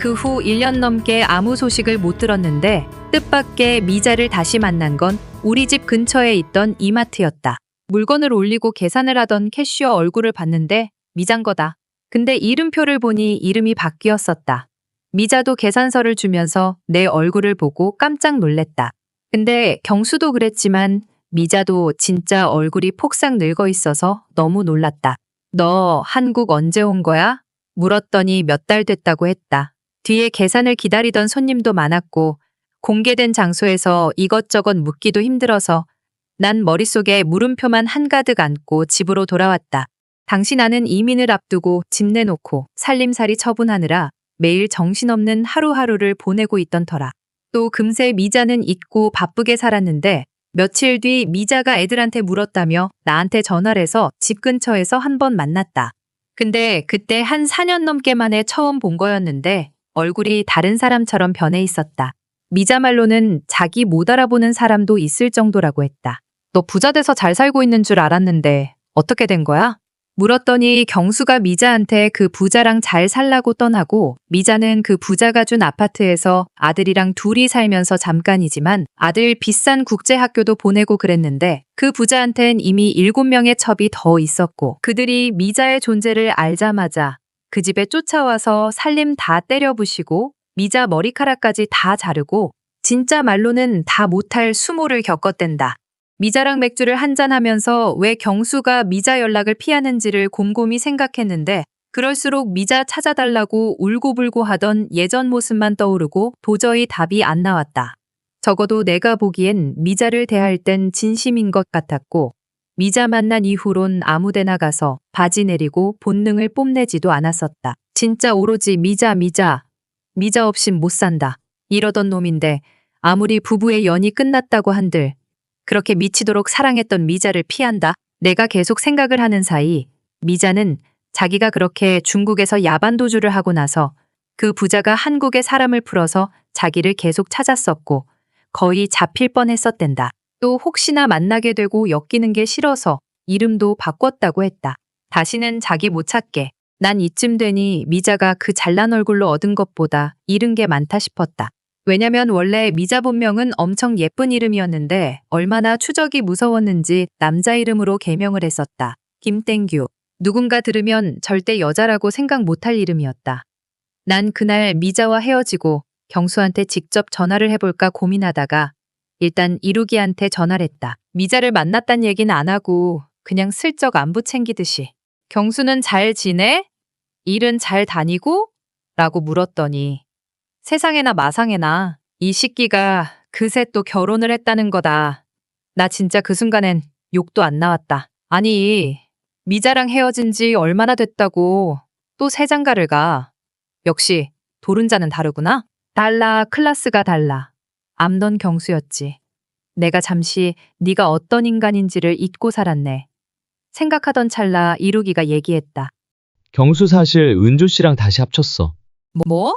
그 후 1년 넘게 아무 소식을 못 들었는데 뜻밖의 미자를 다시 만난 건 우리 집 근처에 있던 이마트였다. 물건을 올리고 계산을 하던 캐시어 얼굴을 봤는데 미자인 거다. 근데 이름표를 보니 이름이 바뀌었었다. 미자도 계산서를 주면서 내 얼굴을 보고 깜짝 놀랬다. 근데 경수도 그랬지만 미자도 진짜 얼굴이 폭삭 늙어 있어서 너무 놀랐다. 너 한국 언제 온 거야? 물었더니 몇 달 됐다고 했다. 뒤에 계산을 기다리던 손님도 많았고 공개된 장소에서 이것저것 묻기도 힘들어서 난 머릿속에 물음표만 한가득 안고 집으로 돌아왔다. 당시 나는 이민을 앞두고 집 내놓고 살림살이 처분하느라 매일 정신없는 하루하루를 보내고 있던 터라. 또 금세 미자는 잊고 바쁘게 살았는데 며칠 뒤 미자가 애들한테 물었다며 나한테 전화를 해서 집 근처에서 한 번 만났다. 근데 그때 한 4년 넘게 만에 처음 본 거였는데 얼굴이 다른 사람처럼 변해 있었다. 미자 말로는 자기 못 알아보는 사람도 있을 정도라고 했다. 너 부자 돼서 잘 살고 있는 줄 알았는데 어떻게 된 거야? 물었더니 경수가 미자한테 그 부자랑 잘 살라고 떠나고 미자는 그 부자가 준 아파트에서 아들이랑 둘이 살면서 잠깐이지만 아들 비싼 국제학교도 보내고 그랬는데 그 부자한텐 이미 7명의 첩이 더 있었고 그들이 미자의 존재를 알자마자 그 집에 쫓아와서 살림 다 때려부시고 미자 머리카락까지 다 자르고 진짜 말로는 다 못할 수모를 겪었댄다. 미자랑 맥주를 한잔하면서 왜 경수가 미자 연락을 피하는지를 곰곰이 생각했는데 그럴수록 미자 찾아달라고 울고불고 하던 예전 모습만 떠오르고 도저히 답이 안 나왔다. 적어도 내가 보기엔 미자를 대할 땐 진심인 것 같았고 미자 만난 이후론 아무데나 가서 바지 내리고 본능을 뽐내지도 않았었다. 진짜 오로지 미자 없인 못 산다. 이러던 놈인데 아무리 부부의 연이 끝났다고 한들 그렇게 미치도록 사랑했던 미자를 피한다? 내가 계속 생각을 하는 사이 미자는 자기가 그렇게 중국에서 야반도주를 하고 나서 그 부자가 한국에 사람을 풀어서 자기를 계속 찾았었고 거의 잡힐 뻔했었댄다. 또 혹시나 만나게 되고 엮이는 게 싫어서 이름도 바꿨다고 했다. 다시는 자기 못 찾게. 난 이쯤 되니 미자가 그 잘난 얼굴로 얻은 것보다 잃은 게 많다 싶었다. 왜냐면 원래 미자 본명은 엄청 예쁜 이름이었는데 얼마나 추적이 무서웠는지 남자 이름으로 개명을 했었다. 김땡규. 누군가 들으면 절대 여자라고 생각 못할 이름이었다. 난 그날 미자와 헤어지고 경수한테 직접 전화를 해볼까 고민하다가 일단 이루기한테 전화를 했다. 미자를 만났단 얘기는 안 하고 그냥 슬쩍 안부 챙기듯이. 경수는 잘 지내? 일은 잘 다니고? 라고 물었더니 세상에나 마상에나 이 시끼가 그새 또 결혼을 했다는 거다. 나 진짜 그 순간엔 욕도 안 나왔다. 아니, 미자랑 헤어진 지 얼마나 됐다고 또 새 장가를 가. 역시 도른자는 다르구나. 달라, 클래스가 달라. 암던 경수였지. 내가 잠시 네가 어떤 인간인지를 잊고 살았네. 생각하던 찰나 이루기가 얘기했다. 경수 사실 은주 씨랑 다시 합쳤어. 뭐?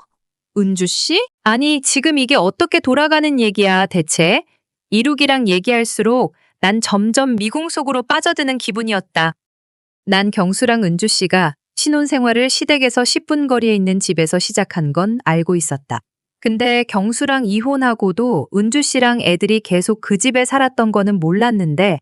은주 씨? 아니, 지금 이게 어떻게 돌아가는 얘기야, 대체? 이루기랑 얘기할수록 난 점점 미궁 속으로 빠져드는 기분이었다. 난 경수랑 은주 씨가 신혼생활을 시댁에서 10분 거리에 있는 집에서 시작한 건 알고 있었다. 근데 경수랑 이혼하고도 은주 씨랑 애들이 계속 그 집에 살았던 거는 몰랐는데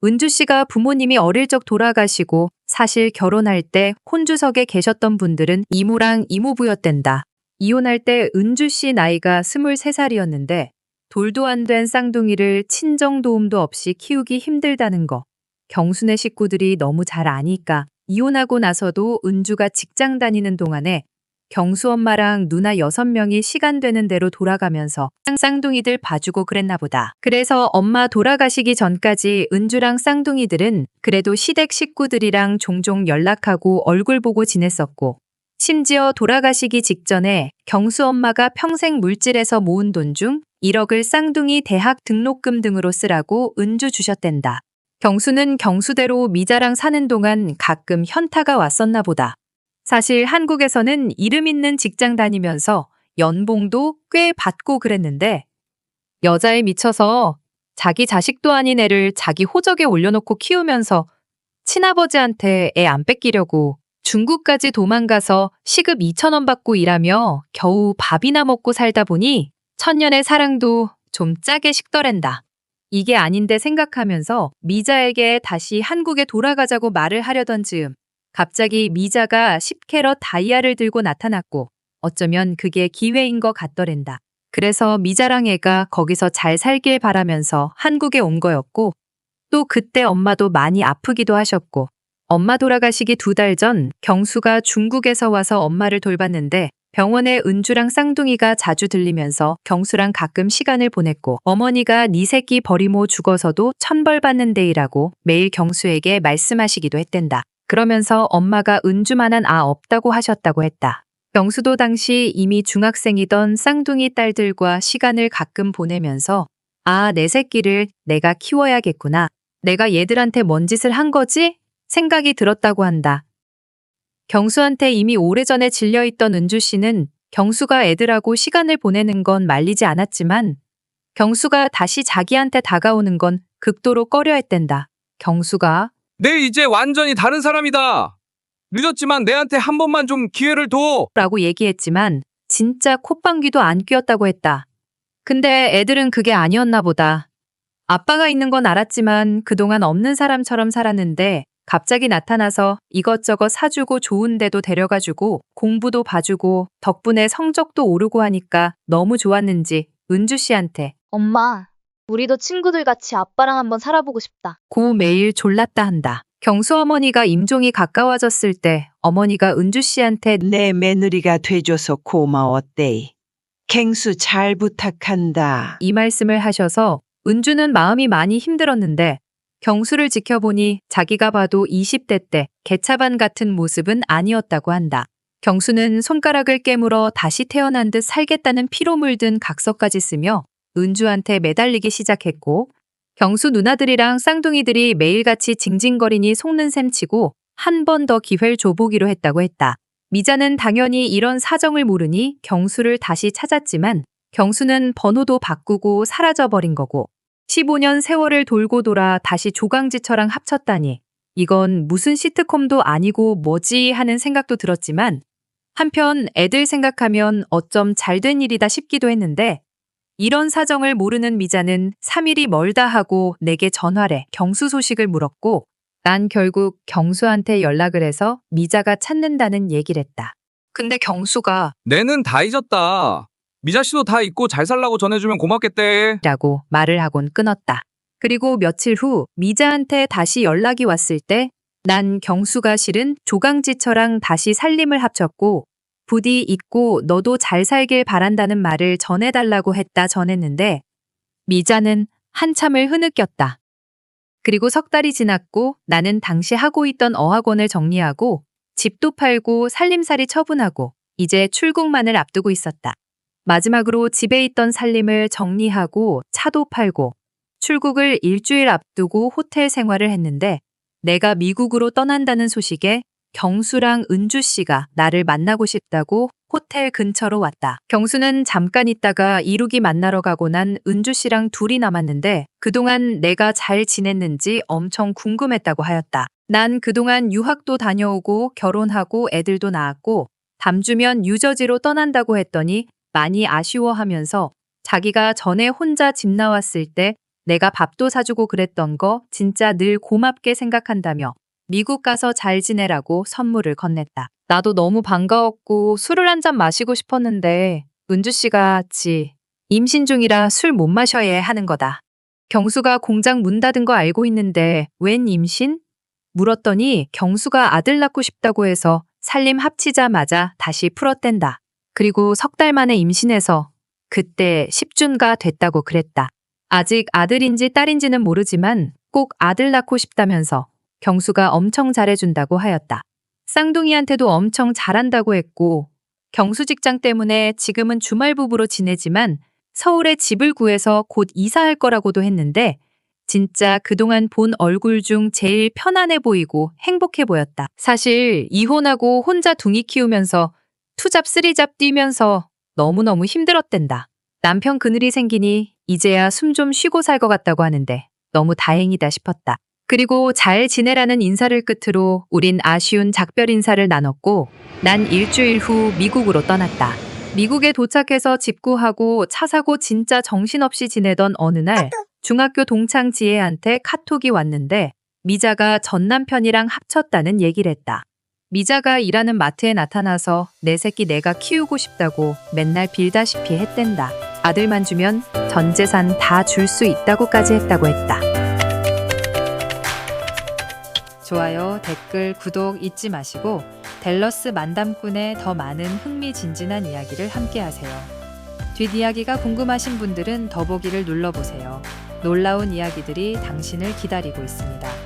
은주 씨가 부모님이 어릴 적 돌아가시고 사실 결혼할 때 혼주석에 계셨던 분들은 이모랑 이모부였댄다. 이혼할 때 은주 씨 나이가 23살이었는데 돌도 안 된 쌍둥이를 친정 도움도 없이 키우기 힘들다는 거. 경수네 식구들이 너무 잘 아니까 이혼하고 나서도 은주가 직장 다니는 동안에 경수 엄마랑 누나 6명이 시간 되는 대로 돌아가면서 쌍둥이들 봐주고 그랬나 보다. 그래서 엄마 돌아가시기 전까지 은주랑 쌍둥이들은 그래도 시댁 식구들이랑 종종 연락하고 얼굴 보고 지냈었고 심지어 돌아가시기 직전에 경수 엄마가 평생 물질에서 모은 돈 중 1억을 쌍둥이 대학 등록금 등으로 쓰라고 은주 주셨댄다. 경수는 경수대로 미자랑 사는 동안 가끔 현타가 왔었나 보다. 사실 한국에서는 이름 있는 직장 다니면서 연봉도 꽤 받고 그랬는데 여자에 미쳐서 자기 자식도 아닌 애를 자기 호적에 올려놓고 키우면서 친아버지한테 애 안 뺏기려고 중국까지 도망가서 시급 2,000원 받고 일하며 겨우 밥이나 먹고 살다 보니 천년의 사랑도 좀 짜게 식더랜다. 이게 아닌데 생각하면서 미자에게 다시 한국에 돌아가자고 말을 하려던 즈음 갑자기 미자가 10캐럿 다이아를 들고 나타났고 어쩌면 그게 기회인 것 같더랜다. 그래서 미자랑 애가 거기서 잘 살길 바라면서 한국에 온 거였고 또 그때 엄마도 많이 아프기도 하셨고 엄마 돌아가시기 2달 전 경수가 중국에서 와서 엄마를 돌봤는데 병원에 은주랑 쌍둥이가 자주 들리면서 경수랑 가끔 시간을 보냈고 어머니가 네 새끼 버리모 죽어서도 천벌 받는 데이라고 매일 경수에게 말씀하시기도 했댄다. 그러면서 엄마가 은주만한 아 없다고 하셨다고 했다. 경수도 당시 이미 중학생이던 쌍둥이 딸들과 시간을 가끔 보내면서 아, 내 새끼를 내가 키워야겠구나. 내가 얘들한테 뭔 짓을 한 거지? 생각이 들었다고 한다. 경수한테 이미 오래전에 질려있던 은주 씨는 경수가 애들하고 시간을 보내는 건 말리지 않았지만 경수가 다시 자기한테 다가오는 건 극도로 꺼려했댄다. 경수가 내 이제 완전히 다른 사람이다. 늦었지만 내한테 한 번만 좀 기회를 줘. 라고 얘기했지만 진짜 콧방귀도 안 뀌었다고 했다. 근데 애들은 그게 아니었나 보다. 아빠가 있는 건 알았지만 그동안 없는 사람처럼 살았는데 갑자기 나타나서 이것저것 사주고 좋은 데도 데려가주고 공부도 봐주고 덕분에 성적도 오르고 하니까 너무 좋았는지 은주 씨한테 엄마, 우리도 친구들 같이 아빠랑 한번 살아보고 싶다. 고 매일 졸랐다 한다. 경수 어머니가 임종이 가까워졌을 때 어머니가 은주 씨한테 내 며느리가 돼줘서 고마웠대. 갱수 잘 부탁한다. 이 말씀을 하셔서 은주는 마음이 많이 힘들었는데 경수를 지켜보니 자기가 봐도 20대 때 개차반 같은 모습은 아니었다고 한다. 경수는 손가락을 깨물어 다시 태어난 듯 살겠다는 피로 물든 각서까지 쓰며 은주한테 매달리기 시작했고 경수 누나들이랑 쌍둥이들이 매일같이 징징거리니 속는 셈 치고 한 번 더 기회를 줘보기로 했다고 했다. 미자는 당연히 이런 사정을 모르니 경수를 다시 찾았지만 경수는 번호도 바꾸고 사라져버린 거고 15년 세월을 돌고 돌아 다시 조강지처랑 합쳤다니 이건 무슨 시트콤도 아니고 뭐지 하는 생각도 들었지만 한편 애들 생각하면 어쩜 잘된 일이다 싶기도 했는데 이런 사정을 모르는 미자는 3일이 멀다 하고 내게 전화래 경수 소식을 물었고 난 결국 경수한테 연락을 해서 미자가 찾는다는 얘기를 했다. 근데 경수가 내는 다 잊었다. 미자 씨도 다 잊고 잘 살라고 전해주면 고맙겠대. 라고 말을 하곤 끊었다. 그리고 며칠 후 미자한테 다시 연락이 왔을 때 난 경수가 실은 조강지처랑 다시 살림을 합쳤고 부디 잊고 너도 잘 살길 바란다는 말을 전해달라고 했다 전했는데 미자는 한참을 흐느꼈다. 그리고 3달이 지났고 나는 당시 하고 있던 어학원을 정리하고 집도 팔고 살림살이 처분하고 이제 출국만을 앞두고 있었다. 마지막으로 집에 있던 살림을 정리하고 차도 팔고 출국을 일주일 앞두고 호텔 생활을 했는데 내가 미국으로 떠난다는 소식에 경수랑 은주 씨가 나를 만나고 싶다고 호텔 근처로 왔다. 경수는 잠깐 있다가 이룩이 만나러 가고 난 은주 씨랑 둘이 남았는데 그동안 내가 잘 지냈는지 엄청 궁금했다고 하였다. 난 그동안 유학도 다녀오고 결혼하고 애들도 낳았고 담 주면 유저지로 떠난다고 했더니 많이 아쉬워하면서 자기가 전에 혼자 집 나왔을 때 내가 밥도 사주고 그랬던 거 진짜 늘 고맙게 생각한다며 미국 가서 잘 지내라고 선물을 건넸다. 나도 너무 반가웠고 술을 한 잔 마시고 싶었는데 은주 씨가 임신 중이라 술 못 마셔야 하는 거다. 경수가 공장 문 닫은 거 알고 있는데 웬 임신? 물었더니 경수가 아들 낳고 싶다고 해서 살림 합치자마자 다시 풀었댄다. 그리고 3달 만에 임신해서 그때 10주가 됐다고 그랬다. 아직 아들인지 딸인지는 모르지만 꼭 아들 낳고 싶다면서 경수가 엄청 잘해준다고 하였다. 쌍둥이한테도 엄청 잘한다고 했고 경수 직장 때문에 지금은 주말 부부로 지내지만 서울에 집을 구해서 곧 이사할 거라고도 했는데 진짜 그동안 본 얼굴 중 제일 편안해 보이고 행복해 보였다. 사실 이혼하고 혼자 둥이 키우면서 투잡 쓰리잡 뛰면서 너무너무 힘들었댄다. 남편 그늘이 생기니 이제야 숨 좀 쉬고 살 것 같다고 하는데 너무 다행이다 싶었다. 그리고 잘 지내라는 인사를 끝으로 우린 아쉬운 작별 인사를 나눴고 난 일주일 후 미국으로 떠났다. 미국에 도착해서 집 구하고 차 사고 진짜 정신없이 지내던 어느 날 중학교 동창 지혜한테 카톡이 왔는데 미자가 전 남편이랑 합쳤다는 얘기를 했다. 미자가 일하는 마트에 나타나서 내 새끼 내가 키우고 싶다고 맨날 빌다시피 했댄다. 아들만 주면 전 재산 다 줄 수 있다고까지 했다고 했다. 좋아요, 댓글, 구독 잊지 마시고 댈러스 만담꾼의 더 많은 흥미진진한 이야기를 함께하세요. 뒷이야기가 궁금하신 분들은 더보기를 눌러보세요. 놀라운 이야기들이 당신을 기다리고 있습니다.